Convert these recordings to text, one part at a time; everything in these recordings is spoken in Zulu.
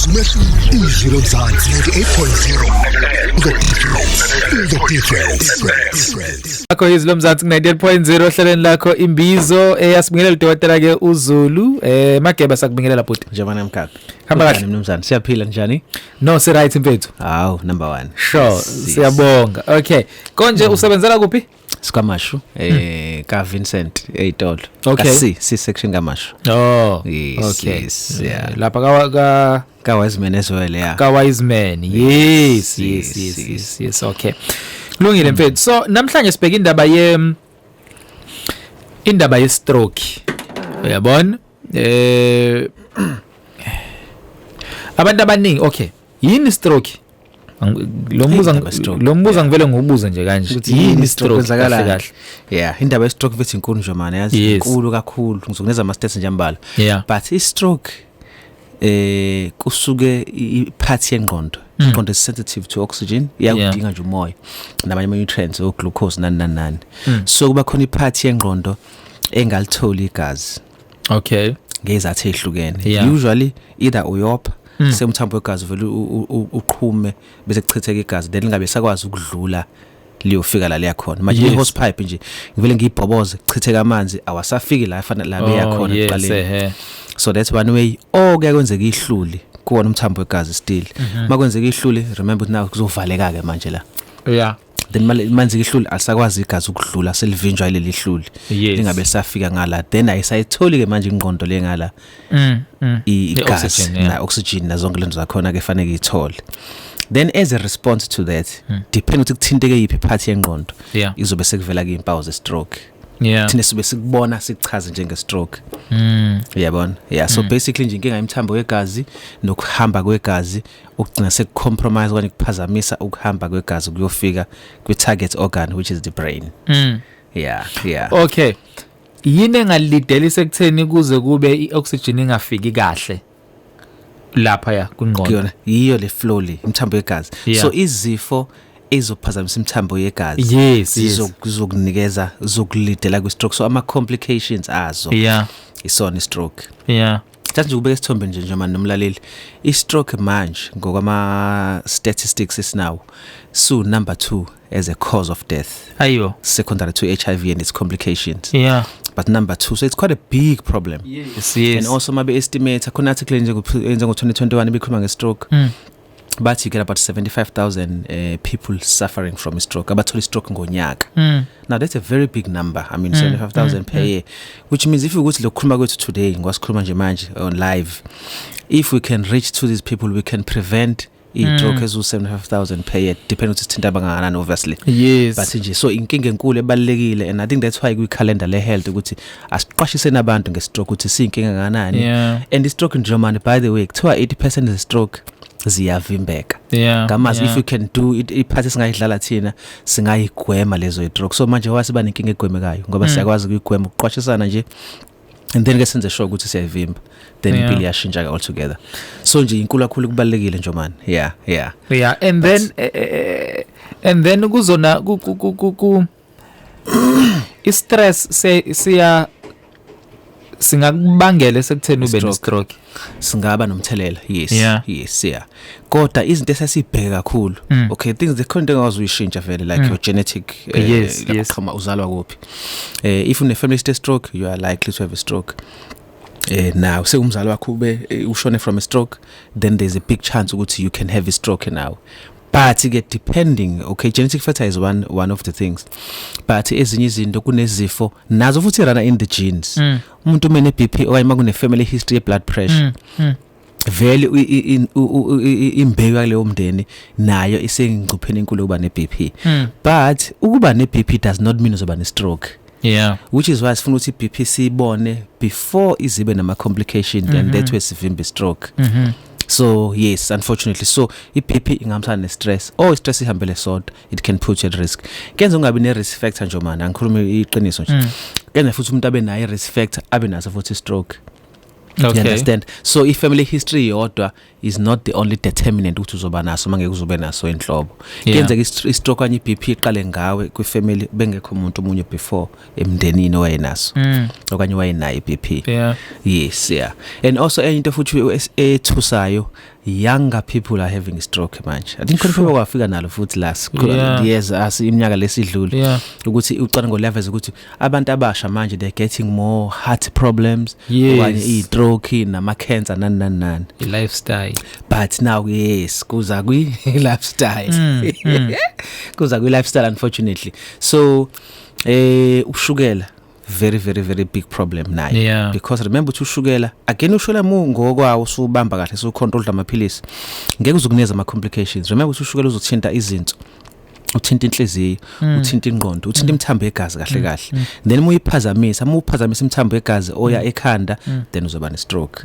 Izwi lomzansi 98.0 the difference. Akho izwi lomzansi 98.0 hleleni lakho imbizo eyasibingelela udokotela ke uZulu Mageba sakubingelela bhuti njengoba Mkhize hamba kahle mnumzane siyaphila njani no si right mfethu hawu number 1 sure siyabonga okay konje usebenzela kuphi Skamashu ka Vincent eTolo okay si section kaMashu oh yes, okay yes, yeah. Lapha ka wise man as well yeah ka wise man yes okay kulungile mfethu so namhlanje sibheka indaba ye stroke uyabona abantu abaningi okay yini stroke lo mbuzo ngivele ngibuza nje kanje ukuthi yini stroke kahle yeah indaba ye stroke vethi inkulu nje manje yazi inkulu kakhulu ngizokuneza ama stats nje mbala but i stroke kusuke iphathi yengqondo ingqondo is sensitive to oxygen iyakudinga nje umoya namanye nutrients o glucose nani so kuba khona iphathi yengqondo engalitholi igazi okay ngezathu ezihlukene usually either uyopha semthambo wegazi vele uqhume bese kuchitheka igazi then lingabe sakwazi ukudlula liyofika la liyakhona manje i hose pipe nje ngivele ngiyibhoboze kuchitheka amanzi awasafiki la efanele la beyakhona ekuqaleni so that's one way kuyakwenzeka ihluli kuwona umthambo wegazi still makwenzeka ihluli remember now kuzovaleka ke manje la then manzi ihluli asakwazi igazi ukudlula selivinjwa leli hluli lingabe safika ngala then ayisayitholi ke manje ingqondo lengala igazi na oxygen na zonke lento zakhona ke fanele ithole then as a response to that depend ukuthi kuthinteke yipi part yengqondo izobe sekuvela ke impawu ze stroke thina sibe sikubona sichaze njenge stroke uyabona so basically nje inkinga imthambo wegazi nokuhamba kwegazi ukugcina sekucompromise okanye kuphazamisa ukuhamba kwegazi kuyofika kwi target organ which is the brain okay yini engalidelisa ekutheni kuze kube ioxygen ingafiki kahle lapha ya kungqondo yiyo le flow le imthambo wegazi so izifo ezophazamisa imthambo yegazi zizokunikeza zokulidela kwi stroke so ama complications azo isona stroke Thanje ubeke isithombe nje manje nomlaleli I stroke manje ngokwama statistics isinawo so number 2 as a cause of death ayo secondary to HIV and its complications but number 2 so it's quite a big problem and also mabe estimate akona article nje ngo 2021 ibikhuluma nge stroke but you get about 75,000 people suffering from a stroke abatholi stroke ngonyaka now that's a very big number I mean 75,000 per year which means if you go to lokhuluma kwethu today ngwasikhuluma nje manje on live if we can reach to these people we can prevent stroke ezu 75,000 per year depending ukuthi sithinta bangakanani obviously but nje so inkinga enkulu ebalekile and I think that's why kwi calendar le health ukuthi asiqwashise nabantu nge stroke ukuthi sinkinga kangakanani and the stroke in Germany by the way kuthiwa 80% of stroke ziyavimbeka ngamazi if you can do it iphathi singayidlala thina singayigwema lezo stroke so manje wasiba nenkinga egwemekayo ngoba siyakwazi ukugwema ukuqwashisana nje and then ke senze sure ukuthi siyavimba then impilo yashintsha altogether so nje inkulu kakhulu kubalekile nje man and then kuzona stress siya singakubangela sekutheni ube ne stroke singaba nomthelela yes kodwa izinto esasibheka kakhulu okay things the content engazuyishintsha vele like your genetic kama uzalwa kuphi if une family stroke you are likely to have a stroke now say umzali wakho ube ushone from a stroke then there's a big chance ukuthi you can have a stroke now but get depending okay genetic factor is one of the things but ezinye izinto kunezifo nazo futhi rana in the genes umuntu mene BP okanye makune family history ye blood pressure vele imbeka leyo umndeni nayo isengcupheni enkulu kuba ne BP but ukuba ne BP does not mean uzoba ne stroke which is why sifuna ukuthi BP sibone before izibe nama complications and that way sivimbe stroke so yes unfortunately so iBP ingamthana nestress stress ihambele sodwa it can put you at risk kenze ungabi ne risk factor nje mana ngikhuluma iqiniso nje kenze futhi umuntu abe nayo risk factor abe naso futhi stroke you understand so if family history yodwa is not the only determinant ukuthi uzoba naso mangeke uzobe naso enhlobo kenze istroke kanye iBP iqale ngawe kwi family bengekho umuntu omunye before emndenini owayenaso okanye wayenayo iBP yes and also into futhi ethusayo younger people are having a stroke manje. I think khona kwafika nalo futhi last years iminyaka lesidlule ukuthi ucwaningo levels ukuthi abantu abasha manje they're getting more heart problems, okanye i-stroke nama cancer nani lifestyle. But now yes kuza kwi lifestyle. Kuza kwi lifestyle unfortunately. So ushukela very big problem nayo, because remember to ushukela again ushukela ngokwawo usubamba kahle so control amaphilisi ngeke uzokuneza ama complications. Remember ukuthi ushukela uzothinta izinto, uthinta inhliziyo, uthinta ingqondo, uthinta imithambo yegazi kahle then uyiphazamisa imithambo yegazi oya ekhanda then uzoba ne stroke.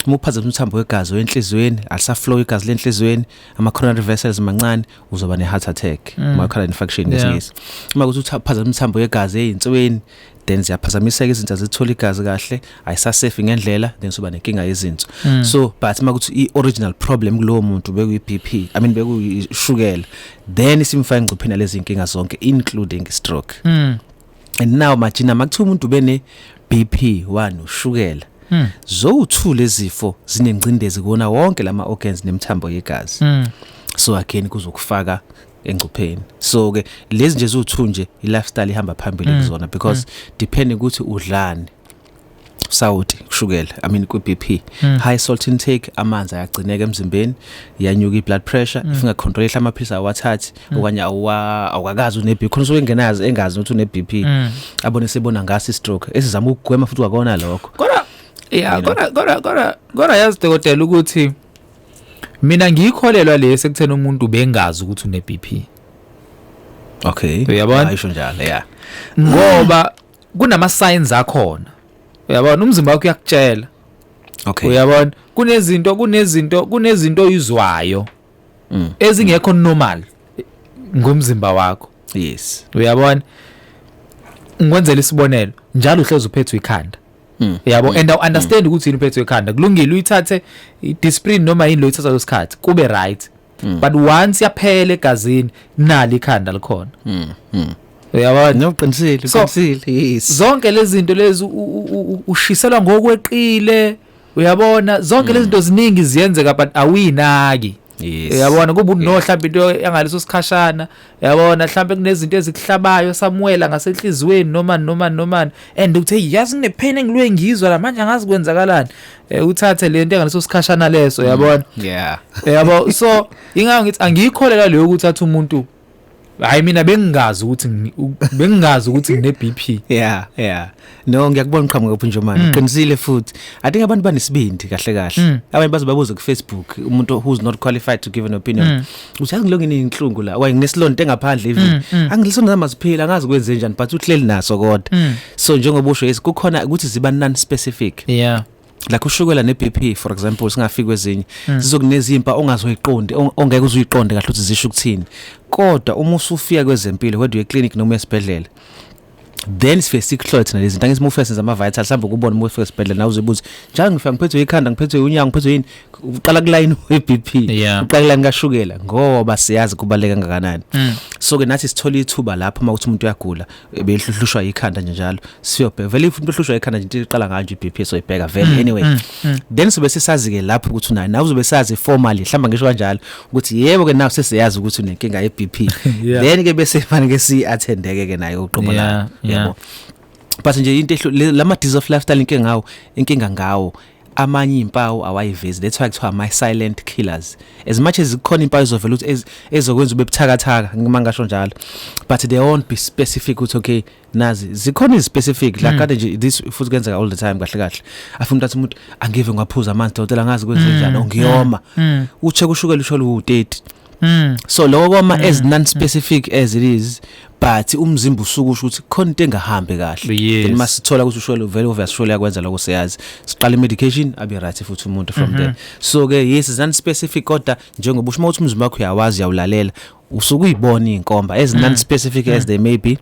Uphazamisa imithambo yegazi enhliziyweni alisaflow igazi lenhliziyweni, ama coronary vessels mancane uzoba ne heart attack, myocardial infarction ngesingisi. Uma kuthi uphazamisa imithambo yegazi eyinsweni then ziyaphazamiseka izinto azithola igazi kahle, ayisasafe ngendlela then soba nenkinga yezinto. So but makuthi i-original problem kulowo muntu bekuyi BP, I mean bekuyishukela, then isimfaka engcupheni lezi inkinga zonke including stroke. And now majina makuthiwa umuntu bene BP 1 ushukela, zo2 lezifo zinengcindezi kuona wonke lama organs nemithambo yegazi. So again kuzokufaka engcupheni. So ke lezi nje zo2 nje i-lifestyle ihamba phambili kuzona, because depending ukuthi udlani sawuthi ushukela, I mean ku BP, high salt intake, amanzi ayagcineka emzimbeni, yanyuka i-blood pressure, ifinga control amaphilisi awathathi, okanye awakazi une BP, khona sowengenazi engazi ukuthi une BP, abone sebona ngasi stroke, esizama ukugwema futhi wakona lokho. Kodwa yazi dokotela ukuthi mina ngiyikholelwa lesi ekuthena umuntu bengazi ukuthi une BP. Okay. Uyabona? Ayisho njalo, Ngoba kunama signs akhona. Uyabona umzimba wakho uyakutshela. Okay. Uyabona kunezinto oyizwayo ezingekho normal ngomzimba wakho. Yes. Uyabona? Ngikwenzela isibonelo, njalo uhlezi uphethwe ikhanda. Yabo and I understand ukuthi yini uphethwe ikhanda. Kulungile uyithathe i-disprin noma yini lo ithatha lesikhathi kube right. But once yaphela egazini nali ikhanda likhona. Uyabona? Noqinisile, yes. Zonke lezi zinto lezi ushiselwa ngokweqile. Uyabona? Zonke lezi zinto ziningi ziyenzeka but awuyinaki. Yes. Uyabona kuba nohlambe into engaleso sikhashana. Uyabona mhlambe kunezinto ezikuhlabayo Samuela ngasenhlizweni noma and uthi yazi nepain engilwe ngizwa la manje angazi kwenzakalani. Uthathe le nto engaleso sikhashana leso uyabona. Yabo so ingawo ngithi angikholelwa leyo ukuthi athi umuntu hayi mina bengingazi ukuthi ngine BP. No ngiyakubona uqhamuka kuphi nje manje. Uqinisile futhi. I think abantu banesibindi kahle. Abanye bazobabuza ku Facebook umuntu who's not qualified to give an opinion. Uthi angilongini inhlungu la. Waye nginesilonto engaphandle even. Angilisona amaziphila angazi kwenze njani but uhleli naso kodwa. So njengoba usho yes kukhona ukuthi ziba non specific. Like ushukela ne BP for example singafika kwezinye zizokunezimpa ongazoyiqonde ongeke uzuyiqonde kahle ukuthi zisho ukuthini. Kodwa uma usufika kwezempilo whether uye clinic noma esibhedlela then sifike thina lezi zinto ngisimufe senza ama vitals hamba kubona uma ufika esibhedlela na uzibuza njalo ngifika ngiphethwe ikhanda ngiphethwe unyango ngiphethwe yini uqala kuline we-BP uqala kuline kashukela ngoba siyazi kubaleka kangakanani. So ke nathi sithola ithuba lapho uma kuthi umuntu uyagula behlushwa ikhanda nje njalo siyobheka vele if umuntu uhlushwa ikhanda nje iqala kanje iBP so ibheka vele anyway then sobe sisazi ke lapho ukuthi unayo nawe uzobe sazi formally hlamba ngisho kanjalo ukuthi yebo ke nawe sesiyazi ukuthi unenkinga yeBP then ke bese fanele si attendeke ke nayo uqobo la yebo. But nje into lama disease of lifestyle inkinga ngawo amanye impawu awayivezi, that's why kuthiwa my silent killers. As much as ikhona impawu ezovela ukuthi ezokwenza ube buthakathaka ngimangasho njalo, but they won't be specific ukuthi okay nazi zikhona specific like kade nje this futhi kwenzeka all the time kahle afuna ukuthi umuntu angive ngaphuza amanzi dokotela ngazi kwenze njani ngiyoma ucheck ushukela usholo u30. So lokho kwama as non specific as it is but umzimba usukusho ukuthi khona into engahambi kahle then masithola ukuthi usholo vele oversholo yakwenza lokho siyazi siqala medication abe right futhi umuntu from there. So ke yes is non specific kodwa njengoba usho ukuthi umzimba wakho uyawazi uyawulalela usuku uyibona inkomba as non specific as they may be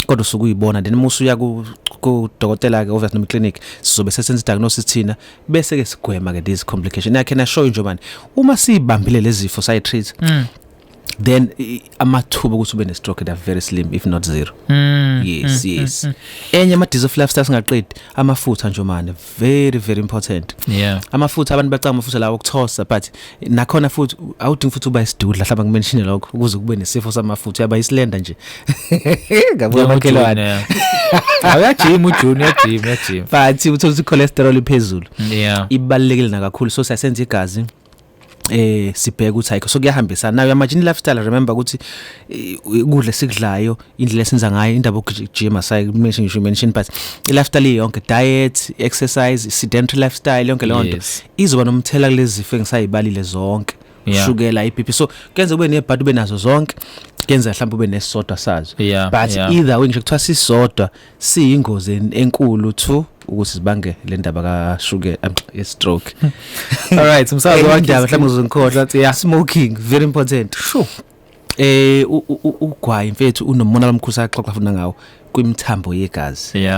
kodwa usuku uyibona then musuya ku dokotela ke obviously no clinic sizobe sesenza diagnosis thina bese ke sigwema ke these complications. I can assure you nje manje uma sibambile lezi zifo sayi treat then amathuba ukuthi ube ne stroke are very slim if not zero. Yes. Enye ama disease of lifestyle singaqedi amafutha nje manje very important. Amafutha abantu bacanga amafutha lawo ukuthosa but nakhona futhi awudingi futhi uba isidudla mhlawumbe ngimention lokho ukuze kube nesifo samafutha yaba isilenda nje. Ngabuka makhelwane. Awuyajima ujunior gym. But uthola cholesterol iphezulu. Ibalekile nakakhulu so siyasenza igazi sibheke ukuthi ayikho so kuyahambisana nayo imagine lifestyle remember ukuthi ukudla sikudlayo indlela esenza ngayo indaba okujima mention but lifestyle yonke diet exercise sedentary lifestyle yonke lonto izoba nomthela kulezi zifo engisayibalile zonke shukela iBP so kenze ube nebhadi ube nazo zonke kenza mhlawumbe ube nesodwa sazo but either way nje kuthiwa sisodwa siyingozi enkulu too ukuthi sibange le ndaba kashukela stroke. All right umsakazo wandaba mhlawumbe uzongikhohlwa athi smoking very important. Ugwayi mfethu unomonakalo omkhulu saxoxa futhi ngawo kwimthambo yegazi.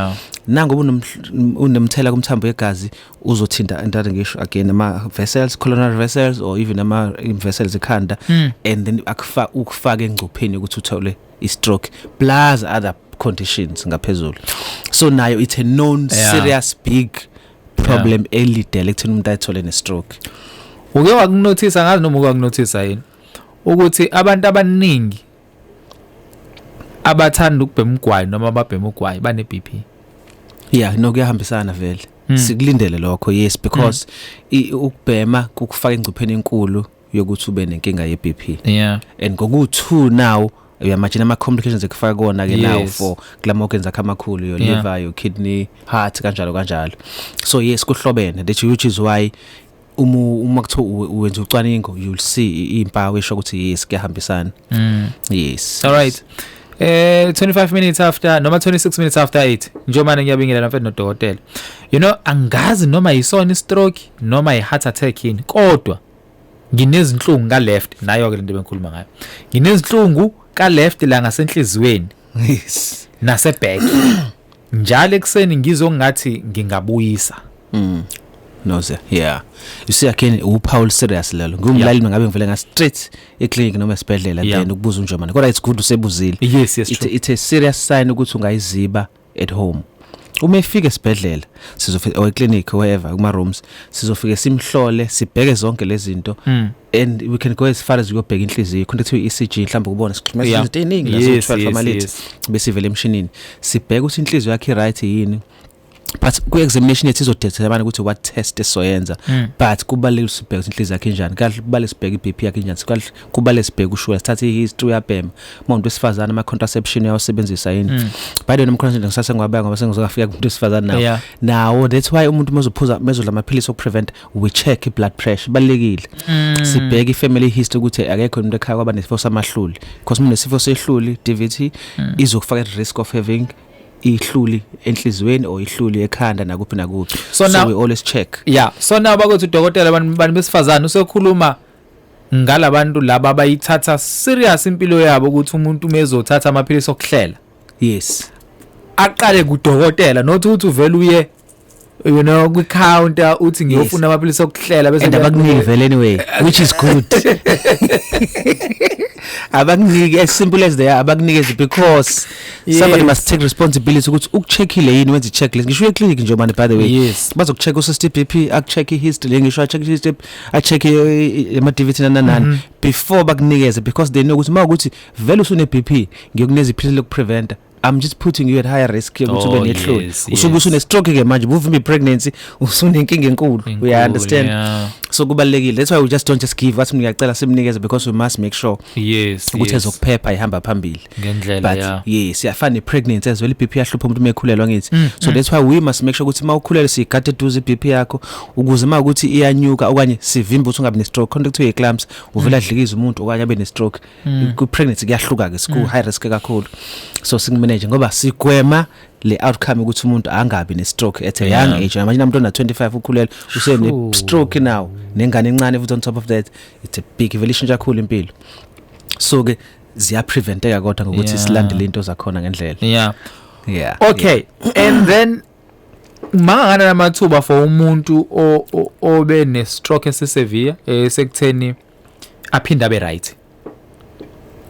Nangoba unemthela kumthambo yegazi uzothinta entathe ngisho again ama vessels coronary vessels or even ama vessels ekhanda and then ukufaka engcupheni ukuthi uthole istroke plus other conditions ngaphezulu. So nayo it's a known serious big problem elidele ekutheni umuntu ayithole ne stroke. Uke wakunotice ngazi noma ukakunotice yini ukuthi abantu abaningi abathanda ukubhema ugwayi noma ababhema ugwayi bane BP. No kuyahambisana vele. Sikulindele lokho yes because ukubhema kukufaka engcupheni enkulu yokuthi ube nenkinga ye BP. And ngoku2 now uyamagine ama complications ekufaka kona ke now for kulama organs akamakhulu your liver your kidney heart kanjalo so yes kuhlobene that which is why uma kuthiwa wenza ucwaningo you'll see impawu esho ukuthi yes kuyahambisana. Yes all right 25 minutes after noma 26 minutes after 8 njomane ngiyabingelela mfethu nodokotela angazi noma yisona istroke noma iheart attack yini kodwa nginezinhlungu ka left nayo ke lento bengikhuluma ngayo nginezinhlungu ka left la ngasenhlizweni nase back njalo ekseni ngizongathi ngingabuyisa. No sir you see again uPaul serious lelo ngumlaleli ngabe ngivele nga straight eclinic noma esibhedlela then ukubuza unjomane kodwa it's good usebuzile. Yes it's a serious sign ukuthi ungayiziba at home. Uma efika esibhedlela sizofika or eclinic wherever kuma rooms sizofika simhlole sibheke zonke lezi zinto and we can go as far as uyobheka inhliziyo contact ECG mhlawumbe ukubona sixhumisa izinto eziningi la 12 amalithi bese vele emshinini sibheke ukuthi inhliziyo yakhe right yini but ku examination yethi izodetermine ukuthi what test esoyenza but kubaleka usibheke inhliziyo yakhe njani kahle kubaleka sibheke iBP yakhe njani kahle kubaleka sibheke ushukela sithatha ihistory yabhema umuntu wesifazana ama contraception yawusebenzisa yini by the way nomkhonto ngisase ngwabanga ngoba sengizofika kumuntu wesifazana now that's why umuntu mezodla amaphilisi okuprevent we check blood pressure balekile sibheke ifamily history ukuthi akekho umuntu ekhaya kwaba nesifo samahluli because umuntu nesifo sehluli DVT izokufaka at risk of having ihluli enhlizweni or ihluli ekhanda nakuphi so we always check. So now bakuthi udokotela abantu besifazana usekhuluma ngalabantu laba abayithatha serious impilo yabo ukuthi umuntu mezothatha amaphilisi okuhlela. Yes aqale kudokotela not ukuthi uvela uye kwi counter uthi ngiyofuna amaphilisi okuhlela bese abakuniki vele anyway which is good. Abakuniki as simple as they are abakunikeze because somebody must take responsibility ukuthi ukucheckile yini wenza checklist ngisho eclinic nje manje by the way bazokucheck usist BP akucheck history ngisho acheck history acheck ama DVT nanani before bakunikeze because they know ukuthi makuthi vele usune BP ngiyokuneza iphilisi lokuprevent I'm just putting you at higher risk ukuthi ube nehluli usuke usune stroke ke manje uvimba pregnancy usune inkinga enkulu we understand so kubalekile that's why we just don't just give us ngiyacela simnikeze because we must make sure ukuthi ezokuphepha ihamba phambili ngendlela yes yafana pregnancy as well iBP yahlupha umuntu mekhulelwa ngithi so that's why we must make sure ukuthi mawukhulelwe sigade duze iBP yakho ukuze makuthi iyanyuka okanye sivimba ukuthi ungabe ne stroke contact to eclamps uvela dlikiza umuntu okanye abe ne stroke ku pregnancy kuyahluka ke siku high risk kakhulu so singimanage ngoba sigwema le outcome ukuthi umuntu angabi ne stroke at a young age manje umuntu ona 25 ukhulelwe usene stroke now nengane encane futhi on top of that it's a big evolution kakhulu impilo so ke ziya preventeka kodwa ngokuthi silandele into zakhona ngendlela okay and then mangana namathuba for umuntu obe ne stroke esevere sekutheni aphinda be right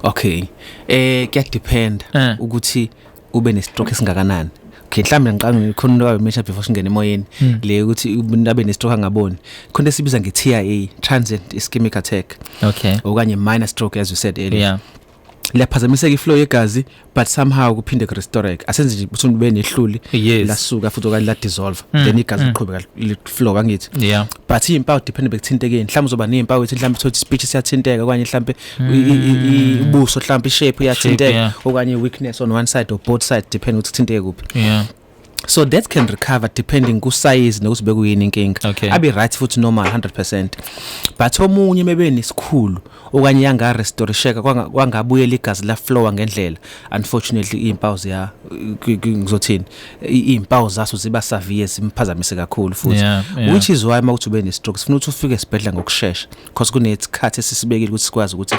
Okay. Kuyadepend ukuthi ube ne stroke esingakanani. Okay, mhlambe ngiqanga khona mention before singene emoyeni le ukuthi abe ne stroke angaboni. Khona sibiza nge-TIA, transient ischemic attack. Okay. Okanye minor stroke as you said earlier. Yeah. Liyaphazamiseka iflow yegazi but somehow kuphinde kurestore. Asenze nje ukuthi ube nehluli lasuka futhi okanye la dissolve. Then igazi liqhubeka flow angithi. Yeah. But impawu depend bekuthintekeni. Mhlawumbe uzoba nezimpawu ethi mhlawumbe uthi speech siyathinteka okanye mhlawumbe ubuso mhlawumbe shape iyathinteka okanye weakness on one side or both sides depend ukuthi kuthinteke kuphi. Yeah. So that can recover depending ku size nokuthi bekuyini inkinga. Okay. Abi right futhi normal 100%. But omunye mebe nesikhulu okanye yanga restoresheka kwangabuyela igazi la flow ngendlela. Unfortunately impawu ziya ngizothini impawu zaso ziba severe zimphazamise kakhulu futhi. Which is why mawuthi ube ne stroke sifuna ukuthi ufike esibhedlela ngokusheshsha because kunesikhathi esisibekile ukuthi sikwazi ukuthi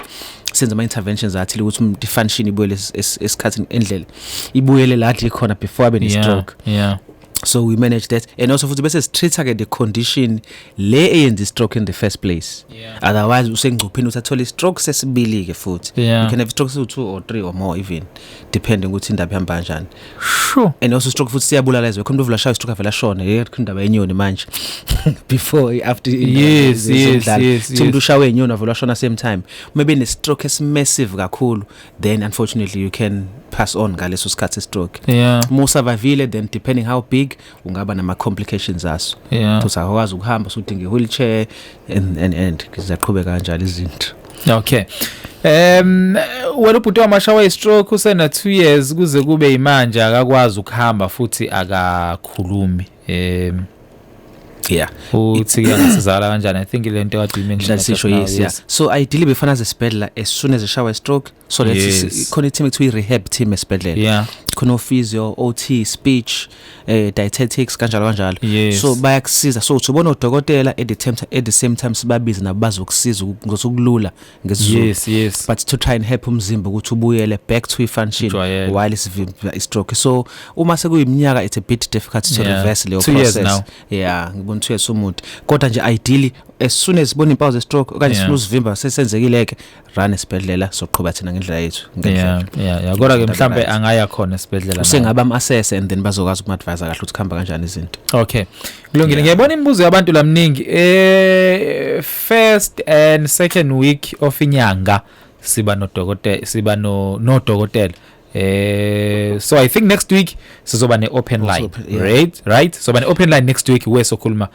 senze ama interventions athile ukuthi i-function ibuyele esikhathini endlela ibuyele la khona before abe ne stroke. Yeah. So we manage that and also futhi bese treat the condition le eyenza stroke in the first place. Otherwise usengcupheni uthathola stroke sesibili ke futhi. You can have stroke 2 or 3 or more even depending ukuthi indaba ihamba kanjani. Sure. And also stroke futhi siyabulala izwe khona uvula shayo stroke avela shona indaba yenyoni manje before after yes. Umuntu ushawe inyoni avula shona same time. Maybe ne stroke is massive kakhulu then unfortunately you can pass on ngaleso sikhathi stroke. More survivile then depending how big ungaba nama complications aso. Ukuthi akwazi ukuhamba usudinga wheelchair and kuzaqhubeka kanjalo izinto. Okay. Wena ubhuti wamashawa stroke usena 2 years kuze kube imanje akakwazi ukuhamba futhi akakhulumi. Yeah. Uthi ngasizala kanjani? I think lento kade mention yes. So ideally befana esibhedlela as soon as a shower stroke so let's khona team to rehab team esibhedlela. Yeah. Khona physio, OT, speech, dietetics kanjalo. So bayakusiza so ubona udokotela at the same time sibabiza nabazi ukusiza ngosokulula ngesizulu. Yes. But to try and help umzimba ukuthi ubuyele back to function while is stroke. So uma sekuyiminyaka it's a bit difficult to reverse le process. Yeah, ngibona 2 years umuntu. Kodwa nje ideally as soon as bona impawu ze stroke okanye sifuna usivimba sesenzekileke run esibhedlela soqhubha thina ngendlela yethu Yeah. Kodwa ke mhlambe angaya khona esibhedlela. Usengaba am-assess and then bazokwazi uku-advise kahle ukuthi khamba kanjani izinto. Okay. Kulungile ngiyabona imibuzo yabantu lamningi first and second week of inyanga siba nodokotela so I think next week sizoba ne open line right so bane open line next week wesokhuluma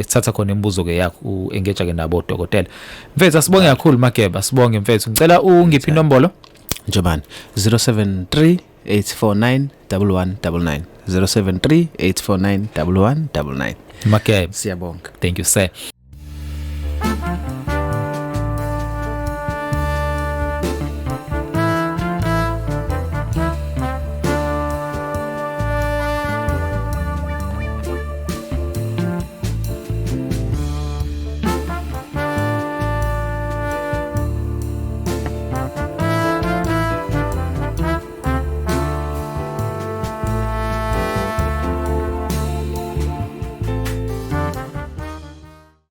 thatha khona imibuzo ke yakho engage ke nabo dokotela mfethu asibonge kakhulu Mageba sibonge mfethu ngicela ungiphi inombolo njobani 073-849-1199 073-849-1199 Mageba siyabonga thank you sir.